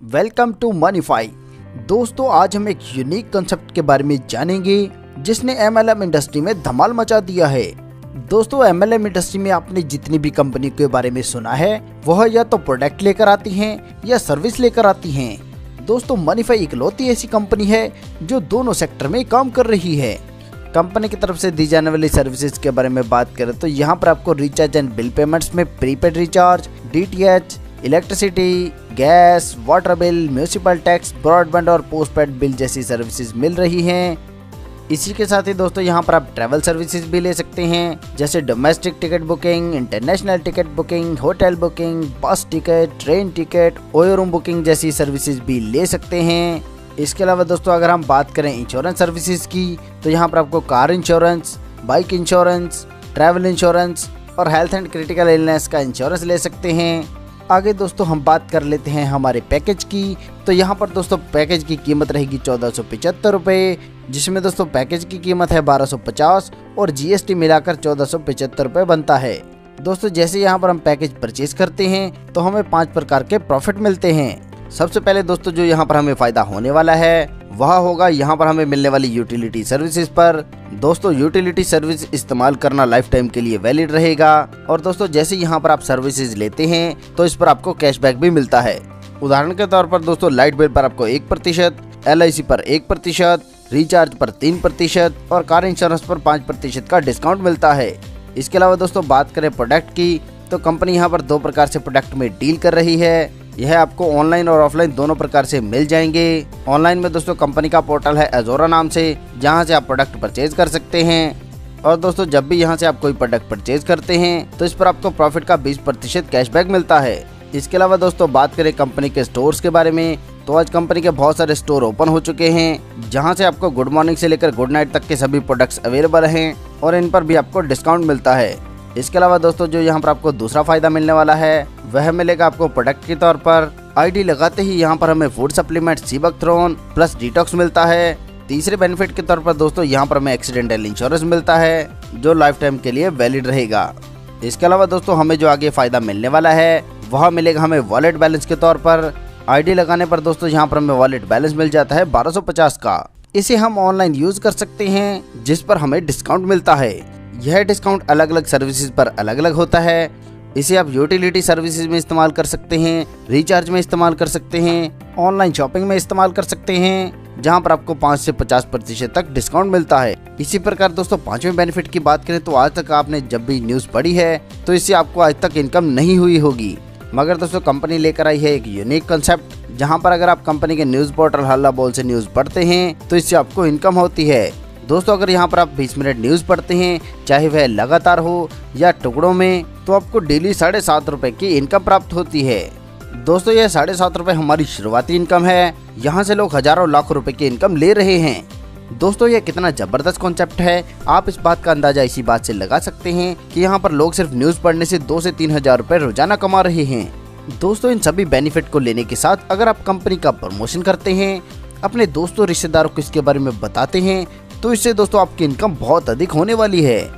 Welcome to मनीफाई। दोस्तों आज हम एक यूनिक कंसेप्ट के बारे में जानेंगे जिसने एमएलएम इंडस्ट्री में धमाल मचा दिया है। दोस्तों एमएलएम इंडस्ट्री में आपने जितनी भी कंपनी के बारे में सुना है वह या तो प्रोडक्ट लेकर आती हैं या सर्विस लेकर आती हैं। दोस्तों मनीफाई इकलौती ऐसी कंपनी है जो दोनों सेक्टर में काम कर रही है। कंपनी की तरफ से दी जाने वाली सर्विसेज के बारे में बात करें तो यहाँ पर आपको रिचार्ज एंड बिल पेमेंट्स में prepaid recharge, DTH, electricity, gas, water bill, municipal tax, broadband और पोस्टपेड बिल जैसी सर्विसेज मिल रही हैं। इसी के साथ ही दोस्तों यहाँ पर आप ट्रैवल सर्विसेज भी ले सकते हैं, जैसे domestic ticket booking, international ticket booking, hotel booking, बस ticket, train ticket, OYO room booking जैसी सर्विसेज भी ले सकते हैं। इसके अलावा दोस्तों अगर हम बात करें इंश्योरेंस सर्विसेज की तो यहाँ पर आपको car insurance, bike insurance, travel insurance और हेल्थ एंड क्रिटिकल इलनेस का इंश्योरेंस ले सकते हैं। आगे दोस्तों हम बात कर लेते हैं हमारे पैकेज की। तो यहाँ पर दोस्तों पैकेज की कीमत रहेगी 1475 रुपये, जिसमें दोस्तों पैकेज की कीमत है 1250 और जीएसटी मिलाकर 1475 रुपये बनता है। दोस्तों जैसे यहाँ पर हम पैकेज परचेज करते हैं तो हमें 5 प्रकार के प्रॉफिट मिलते हैं। सबसे पहले दोस्तों जो यहाँ पर हमें फायदा होने वाला है वह होगा यहाँ पर हमें मिलने वाली यूटिलिटी सर्विसेज पर। दोस्तों यूटिलिटी सर्विस इस्तेमाल करना लाइफ टाइम के लिए वैलिड रहेगा। और दोस्तों जैसे यहाँ पर आप सर्विसेज लेते हैं तो इस पर आपको कैशबैक भी मिलता है। उदाहरण के तौर पर दोस्तों लाइट बिल पर आपको 1%, LIC पर 1%, रिचार्ज पर 3% और कार इंश्योरेंस पर 5% का डिस्काउंट मिलता है। इसके अलावा दोस्तों बात करें प्रोडक्ट की तो कंपनी यहाँ पर 2 प्रकार से प्रोडक्ट में डील कर रही है। यह आपको ऑनलाइन और ऑफलाइन दोनों प्रकार से मिल जाएंगे। ऑनलाइन में दोस्तों कंपनी का पोर्टल है अजोरा नाम से, जहां से आप प्रोडक्ट परचेज कर सकते हैं। और दोस्तों जब भी यहां से आप कोई प्रोडक्ट परचेज करते हैं तो इस पर आपको प्रॉफिट का 20% कैशबैक मिलता है। इसके अलावा दोस्तों बात करें कंपनी के स्टोर्स के बारे में तो आज कंपनी के बहुत सारे स्टोर ओपन हो चुके हैं, जहाँ से आपको गुड मॉर्निंग से लेकर गुड नाइट तक के सभी प्रोडक्ट्स अवेलेबल हैं और इन पर भी आपको डिस्काउंट मिलता है। इसके अलावा दोस्तों जो यहाँ पर आपको दूसरा फायदा मिलने वाला है वह मिलेगा आपको प्रोडक्ट के तौर पर। आईडी लगाते ही यहाँ पर हमें फूड सप्लीमेंट सीबकथ्रोन प्लस डिटॉक्स मिलता है। तीसरे बेनिफिट के तौर पर दोस्तों यहाँ पर हमें एक्सीडेंटल इंश्योरेंस मिलता है जो लाइफ टाइम के लिए वैलिड रहेगा। इसके अलावा दोस्तों हमें जो आगे फायदा मिलने वाला है वह मिलेगा हमें वॉलेट बैलेंस के तौर पर। आईडी लगाने पर दोस्तों यहाँ पर हमें वॉलेट बैलेंस मिल जाता है 1250 का। इसे हम ऑनलाइन यूज कर सकते हैं जिस पर हमें डिस्काउंट मिलता है। यह डिस्काउंट अलग अलग सर्विसेज पर अलग अलग होता है। इसे आप यूटिलिटी सर्विसेज में इस्तेमाल कर सकते हैं, रिचार्ज में इस्तेमाल कर सकते हैं, ऑनलाइन शॉपिंग में इस्तेमाल कर सकते हैं, जहां पर आपको 5 से 50% तक डिस्काउंट मिलता है। इसी प्रकार दोस्तों 5वें बेनिफिट की बात करें तो आज तक आपने जब भी न्यूज़ पढ़ी है तो इससे आपको आज तक इनकम नहीं हुई होगी, मगर दोस्तों कंपनी लेकर आई है एक यूनिक कंसेप्ट, जहाँ पर अगर आप कंपनी के न्यूज़ पोर्टल हल्ला बोल से न्यूज़ पढ़ते हैं तो इससे आपको इनकम होती है। दोस्तों अगर यहाँ पर आप 20 मिनट न्यूज़ पढ़ते हैं, चाहे वह लगातार हो या टुकड़ों में, तो आपको डेली 7.5 रुपये की इनकम प्राप्त होती है। दोस्तों यह 7.5 रुपये हमारी शुरुआती इनकम है। यहाँ से लोग हजारों लाखों रुपए की इनकम ले रहे हैं। दोस्तों यह कितना जबरदस्त कॉन्सेप्ट है, आप इस बात का अंदाजा इसी बात से लगा सकते हैं कि यहाँ पर लोग सिर्फ न्यूज़ पढ़ने से 2 से 3 हजार रुपये रोजाना कमा रहे हैं। दोस्तों इन सभी बेनिफिट को लेने के साथ अगर आप कंपनी का प्रमोशन करते हैं, अपने दोस्तों रिश्तेदारों को इसके बारे में बताते हैं, तो इससे दोस्तों आपकी इनकम बहुत अधिक होने वाली है।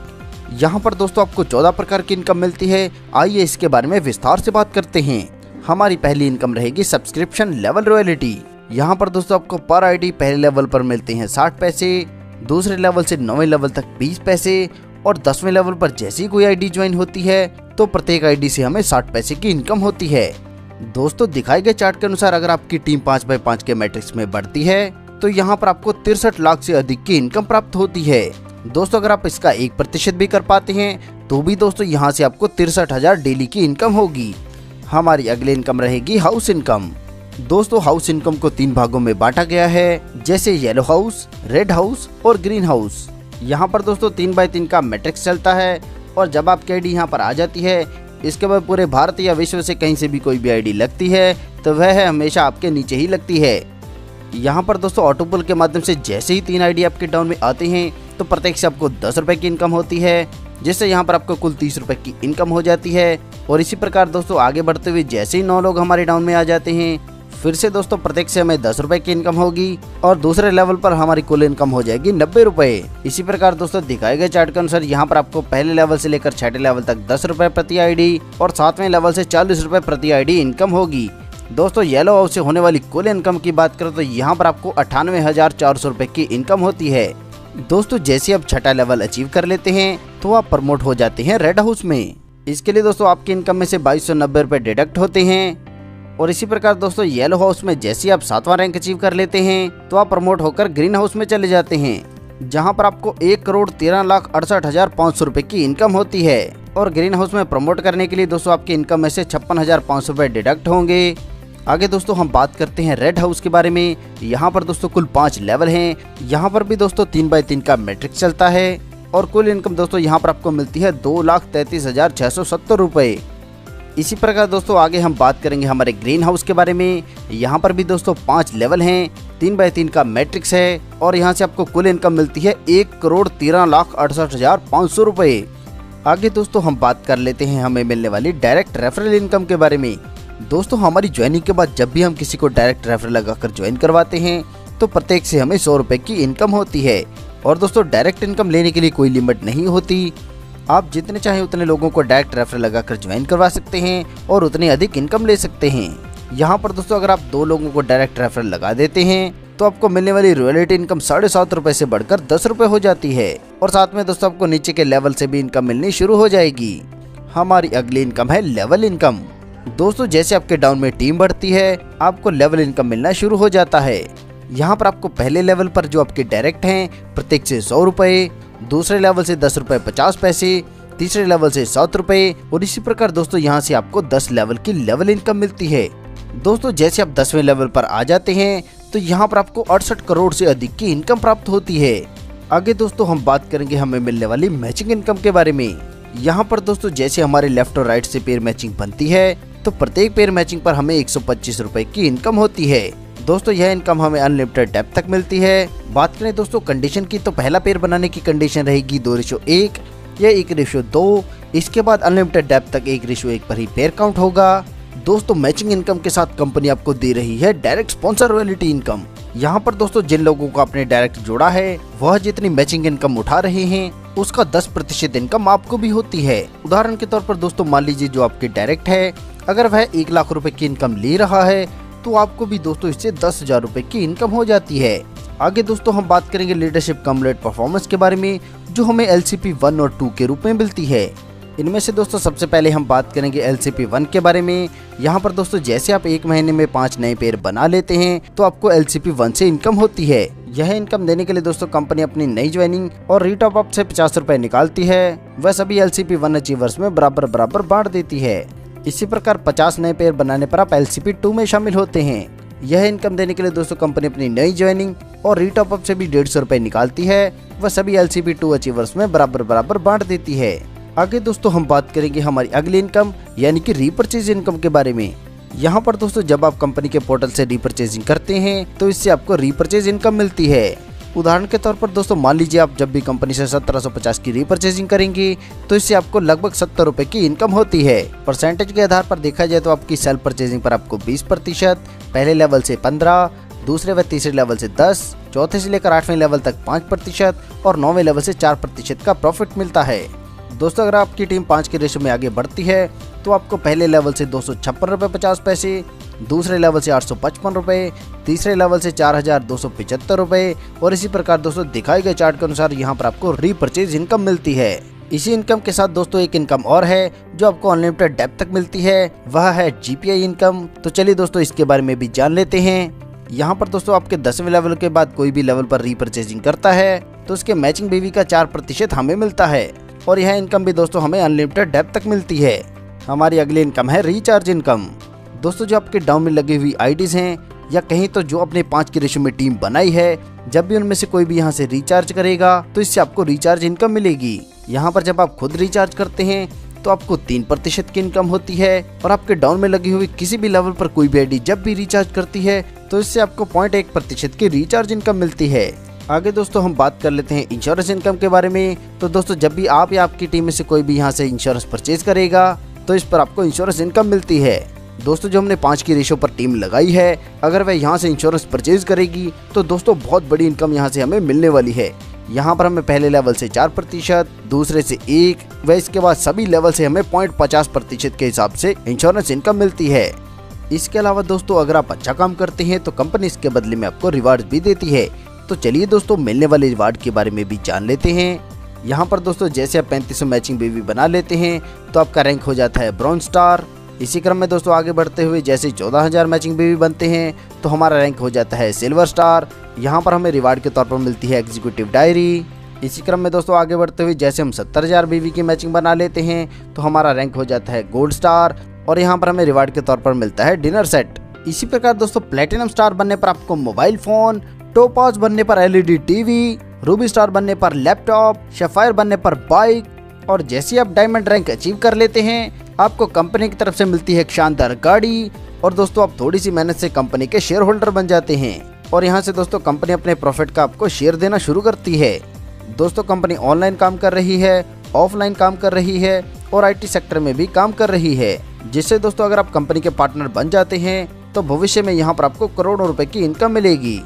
यहाँ पर दोस्तों आपको 14 प्रकार की इनकम मिलती है। आइए इसके बारे में विस्तार से बात करते हैं। हमारी पहली इनकम रहेगी सब्सक्रिप्शन लेवल रॉयल्टी। यहाँ पर दोस्तों आपको पर आईडी पहले लेवल पर मिलते हैं 60 पैसे, दूसरे लेवल से 9वें लेवल तक 20 पैसे और 10वें लेवल पर जैसे ही कोई आईडी ज्वाइन होती है तो प्रत्येक आईडी से हमें 60 पैसे की इनकम होती है। दोस्तों दिखाए गए चार्ट के अनुसार अगर आपकी टीम 5x5 के मैट्रिक्स में बढ़ती है तो यहाँ पर आपको 63 लाख से अधिक की इनकम प्राप्त होती है। दोस्तों अगर आप इसका 1% भी कर पाते हैं तो भी दोस्तों यहाँ से आपको 63,000 डेली की इनकम होगी। हमारी अगली इनकम रहेगी हाउस इनकम। दोस्तों हाउस इनकम को 3 भागों में बांटा गया है, जैसे येलो हाउस, रेड हाउस और ग्रीन हाउस। यहाँ पर दोस्तों 3x3 का मैट्रिक्स चलता है और जब आपकी आईडी यहाँ पर आ जाती है, इसके बाद पूरे भारत या विश्व से कहीं से भी कोई भी आईडी लगती है तो वह हमेशा आपके नीचे ही लगती है। यहाँ पर दोस्तों ऑटोपुल के माध्यम से जैसे ही 3 आईडी आपके डाउन में आते हैं तो प्रत्येक से आपको 10 रुपये की इनकम होती है, जिससे यहाँ पर आपको कुल 30 रुपये की इनकम हो जाती है। और इसी प्रकार दोस्तों आगे बढ़ते हुए जैसे ही 9 लोग हमारे डाउन में आ जाते हैं, फिर से दोस्तों प्रत्येक से हमें 10 रुपये की इनकम होगी और दूसरे लेवल पर हमारी कुल इनकम हो जाएगी 90 रुपये। इसी प्रकार दोस्तों दिखाए गए चार्ट के अनुसार यहाँ पर आपको पहले लेवल से लेकर 6ठे लेवल तक 10 रुपये प्रति आईडी और 7वें लेवल से 40 रुपये प्रति आईडी इनकम होगी। दोस्तों येलो हाउस से होने वाली कुल इनकम की बात करें तो यहाँ पर आपको 98,400 रुपए की इनकम होती है। दोस्तों जैसे आप छठा लेवल अचीव कर लेते हैं तो आप प्रमोट हो जाते हैं रेड हाउस में। इसके लिए दोस्तों आपकी इनकम में से 2290 रुपए डिडक्ट होते हैं। और इसी प्रकार दोस्तों येलो हाउस में जैसे आप 7वां रैंक अचीव कर लेते हैं तो आप प्रमोट होकर ग्रीन हाउस में चले जाते हैं, जहां पर आपको 1,13,68,500 रुपए की इनकम होती है। और ग्रीन हाउस में प्रमोट करने के लिए दोस्तों आपकी इनकम में से 56,500 रुपए डिडक्ट होंगे। आगे दोस्तों हम बात करते हैं रेड हाउस के बारे में। यहाँ पर दोस्तों कुल 5 लेवल हैं। यहाँ पर भी दोस्तों 3x3 का मैट्रिक्स चलता है और कुल इनकम दोस्तों यहाँ पर आपको मिलती है 2,33,670 रुपए। इसी प्रकार दोस्तों आगे हम बात करेंगे हमारे ग्रीन हाउस के बारे में। यहाँ पर भी दोस्तों 5 लेवल हैं, 3x3 का मैट्रिक्स है और यहाँ से आपको कुल इनकम मिलती है 1,13,68,500 रुपए। आगे दोस्तों हम बात कर लेते हैं हमें मिलने वाली डायरेक्ट रेफरल इनकम के बारे में। दोस्तों हमारी ज्वाइनिंग के बाद जब भी हम किसी को डायरेक्ट रेफरल लगाकर ज्वाइन करवाते हैं तो प्रत्येक से हमें 100 रुपए की इनकम होती है। और दोस्तों डायरेक्ट इनकम लेने के लिए कोई लिमिट नहीं होती, आप जितने चाहें उतने लोगों को डायरेक्ट रेफरल लगाकर ज्वाइन करवा सकते हैं और उतनी अधिक इनकम ले सकते हैं। यहाँ पर दोस्तों अगर आप 2 लोगों को डायरेक्ट रेफरल लगा देते हैं तो आपको मिलने वाली रॉयल्टी इनकम 7.5 रुपए से बढ़कर 10 रुपए हो जाती है। और साथ में दोस्तों आपको नीचे के लेवल से भी इनकम मिलनी शुरू हो जाएगी। हमारी अगली इनकम है लेवल इनकम। दोस्तों जैसे आपके डाउन में टीम बढ़ती है आपको लेवल इनकम मिलना शुरू हो जाता है। यहाँ पर आपको पहले लेवल पर जो आपके डायरेक्ट हैं प्रत्येक से 100 रुपए, दूसरे लेवल से 10 रुपए 50 पैसे, तीसरे लेवल से 7 रुपए और इसी प्रकार दोस्तों यहाँ से आपको 10 लेवल की लेवल इनकम मिलती है। दोस्तों जैसे आप 10वें लेवल पर आ जाते हैं तो यहाँ पर आपको 68 करोड़ से अधिक की इनकम प्राप्त होती है। आगे दोस्तों हम बात करेंगे हमें मिलने वाली मैचिंग इनकम के बारे में। यहाँ पर दोस्तों जैसे हमारे लेफ्ट और राइट से पेयर मैचिंग बनती है तो प्रत्येक पेयर मैचिंग पर हमें 125 रुपए की इनकम होती है। दोस्तों यह इनकम हमें अनलिमिटेड डेप्थ तक मिलती है। बात करें दोस्तों कंडीशन की तो पहला पेयर बनाने की कंडीशन रहेगी 2:1 या 1:2। इसके बाद अनलिमिटेड डेप्थ तक 1:1 पर ही पेयर काउंट होगा। दोस्तों मैचिंग इनकम के साथ कंपनी आपको दे रही है डायरेक्ट स्पॉन्सर रॉयल्टी इनकम। यहाँ पर दोस्तों जिन लोगों को आपने डायरेक्ट जोड़ा है वह जितनी मैचिंग इनकम उठा रहे हैं उसका 10% इनकम आपको भी होती है। उदाहरण के तौर पर दोस्तों मान लीजिए जो आपके डायरेक्ट है अगर वह 1 लाख रुपए की इनकम ले रहा है तो आपको भी दोस्तों इससे 10,000 रुपए की इनकम हो जाती है। आगे दोस्तों हम बात करेंगे लीडरशिप कम लेट परफॉर्मेंस के बारे में जो हमें LCP 1 और 2 के रूप में मिलती है। इनमें से दोस्तों सबसे पहले हम बात करेंगे LCP 1 के बारे में। यहाँ पर दोस्तों जैसे आप 1 महीने में 5 नए पेयर बना लेते हैं तो आपको LCP 1 से इनकम होती है। यह इनकम देने के लिए दोस्तों कंपनी अपनी नई ज्वाइनिंग और रीटॉप अप से 50 रुपए निकालती है। वह सभी LCP 1 अचीवर्स में बराबर बांट देती है। इसी प्रकार 50 नए पेयर बनाने पर आप LCP 2 में शामिल होते हैं। यह इनकम देने के लिए दोस्तों कंपनी अपनी नई ज्वाइनिंग और रीटॉप अप से भी 150 रुपए निकालती है। वह सभी LCP 2 अचीवर्स में बराबर बांट देती है। आगे दोस्तों हम बात करेंगे हमारी अगली इनकम यानी कि रीपरचेज इनकम के बारे में। यहाँ पर दोस्तों जब आप कंपनी के पोर्टल से रीपरचेजिंग करते हैं तो इससे आपको रीपरचेज इनकम मिलती है। उदाहरण के तौर पर दोस्तों मान लीजिए आप जब भी कंपनी से 1750 की रीपरचेजिंग करेंगे तो इससे आपको लगभग 70 रुपए की इनकम होती है। परसेंटेज के आधार पर देखा जाए तो आपकी सेल्फ परचेजिंग पर आपको 20%, पहले लेवल से 15%, दूसरे व तीसरे लेवल से 10%, चौथे से लेकर 8वें लेवल तक 5% और 9वें लेवल से 4% का प्रॉफिट मिलता है। दोस्तों अगर आपकी टीम 5 के रेशो में आगे बढ़ती है तो आपको पहले लेवल से 256 रुपए 50 पैसे, दूसरे लेवल से 855 रुपए, तीसरे लेवल से 4,275 रुपए और इसी प्रकार दोस्तों दिखाए गए चार्ट के अनुसार यहाँ पर आपको रीपरचेज इनकम मिलती है। इसी इनकम के साथ दोस्तों एक इनकम और है जो आपको अनलिमिटेड डेप्थ तक मिलती है, वह है GPI इनकम। तो चलिए दोस्तों इसके बारे में भी जान लेते हैं। यहाँ पर दोस्तों आपके 10वें लेवल के बाद कोई भी लेवल पर रीपरचेजिंग करता है तो उसके मैचिंग BV का 4% हमें मिलता है और यह इनकम भी दोस्तों हमें अनलिमिटेड डेप्थ तक मिलती है। हमारी अगली इनकम है रिचार्ज इनकम। दोस्तों जो आपके डाउन में लगी हुई IDs हैं या कहीं तो जो अपने 5 के रेशो में टीम बनाई है, जब भी उनमें से कोई भी यहाँ से रिचार्ज करेगा तो इससे आपको रिचार्ज इनकम मिलेगी। यहाँ पर जब आप खुद रिचार्ज करते हैं तो आपको 3% की इनकम होती है और आपके डाउन में लगी हुई किसी भी लेवल पर कोई भी ID जब भी रिचार्ज करती है तो इससे आपको 0.1% की रिचार्ज इनकम मिलती है। आगे दोस्तों हम बात कर लेते हैं इंश्योरेंस इनकम के बारे में। तो दोस्तों जब भी आप या आपकी टीम में से कोई भी यहाँ से इंश्योरेंस परचेज करेगा तो इस पर आपको इंश्योरेंस इनकम मिलती है। दोस्तों जो हमने 5 की रेशो पर टीम लगाई है, अगर वह यहाँ से इंश्योरेंस परचेज करेगी तो दोस्तों बहुत बड़ी इनकम यहाँ से हमें मिलने वाली है। यहाँ पर हमें पहले लेवल से 4%, दूसरे से 1% व इसके बाद सभी लेवल से हमें 0.50% के हिसाब से इंश्योरेंस इनकम मिलती है। इसके अलावा दोस्तों अगर आप अच्छा काम करते हैं तो कंपनी इसके बदले में आपको रिवार्ड भी देती है। तो चलिए दोस्तों मिलने वाले रिवार्ड के बारे में भी जान लेते हैं। यहाँ पर दोस्तों जैसे आप 3500 मैचिंग बेबी बना लेते हैं तो आपका रैंक हो जाता है ब्रॉन्ज स्टार। इसी क्रम में दोस्तों आगे बढ़ते हुए जैसे 14000 मैचिंग बेबी बनते हैं तो हमारा रैंक हो जाता है सिल्वर स्टार। यहाँ पर हमें रिवार्ड के तौर पर मिलती है एग्जीक्यूटिव डायरी। इसी क्रम में दोस्तों आगे बढ़ते हुए जैसे हम 70000 बेबी की मैचिंग बना लेते हैं तो हमारा रैंक हो जाता है गोल्ड स्टार और यहाँ पर हमें रिवार्ड के तौर पर मिलता है डिनर सेट। इसी प्रकार दोस्तों प्लेटिनम स्टार बनने पर आपको मोबाइल फोन, टोपाज बनने पर एलईडी टीवी, रूबी स्टार बनने पर लैपटॉप, सफायर बनने पर बाइक और जैसे आप डायमंड रैंक अचीव कर लेते हैं आपको कंपनी की तरफ से मिलती है एक शानदार गाड़ी और दोस्तों आप थोड़ी सी मेहनत से कंपनी के शेयर होल्डर बन जाते हैं और यहाँ से दोस्तों कंपनी अपने प्रॉफिट का आपको शेयर देना शुरू करती है। दोस्तों कंपनी ऑनलाइन काम कर रही है, ऑफलाइन काम कर रही है और आईटी सेक्टर में भी काम कर रही है, जिससे दोस्तों अगर आप कंपनी के पार्टनर बन जाते हैं तो भविष्य में यहाँ पर आपको करोड़ों रुपए की इनकम मिलेगी।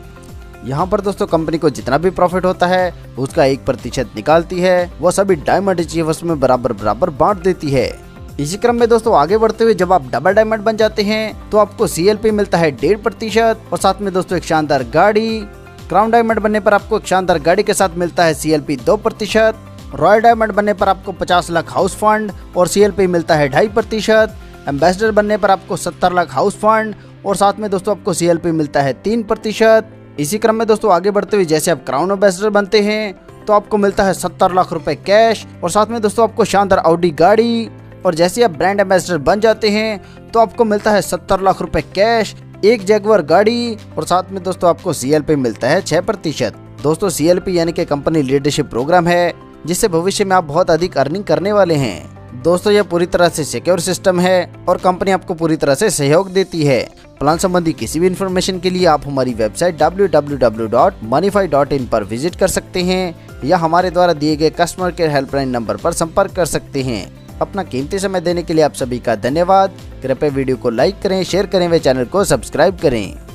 यहाँ पर दोस्तों कंपनी को जितना भी प्रॉफिट होता है उसका 1% निकालती है, वह सभी डायमंड अचीवर्स में बराबर बराबर बांट देती है। इसी क्रम में दोस्तों आगे बढ़ते हुए जब आप डबल डायमंड बन जाते हैं तो आपको CLP मिलता है 1.5% और साथ में दोस्तों एक शानदार गाड़ी। क्राउन डायमंड बनने पर आपको एक शानदार गाड़ी के साथ मिलता है CLP 2%। रॉयल डायमंड बनने पर आपको 50 लाख हाउस फंड और CLP मिलता है 2.5%। एम्बेसडर बनने पर आपको 70 लाख हाउस फंड और साथ में दोस्तों आपको CLP मिलता है 3%। इसी क्रम में दोस्तों आगे बढ़ते हुए जैसे आप क्राउन एम्बेसडर बनते हैं तो आपको मिलता है 70 लाख रुपए कैश और साथ में दोस्तों आपको शानदार ऑडी गाड़ी और जैसे आप ब्रांड एम्बेसडर बन जाते हैं तो आपको मिलता है 70 लाख रुपए कैश, एक जैगुआर गाड़ी और साथ में दोस्तों आपको CLP मिलता है 6%। दोस्तों CLP यानी कि कंपनी लीडरशिप प्रोग्राम है जिससे भविष्य में आप बहुत अधिक अर्निंग करने वाले हैं। दोस्तों यह पूरी तरह से सिक्योर सिस्टम है और कंपनी आपको पूरी तरह से सहयोग देती है। प्लान संबंधी किसी भी इन्फॉर्मेशन के लिए आप हमारी वेबसाइट www.monify.in पर विजिट कर सकते हैं या हमारे द्वारा दिए गए कस्टमर केयर हेल्पलाइन नंबर पर संपर्क कर सकते हैं। अपना कीमती समय देने के लिए आप सभी का धन्यवाद। कृपया वीडियो को लाइक करें, शेयर करें व चैनल को सब्सक्राइब करें।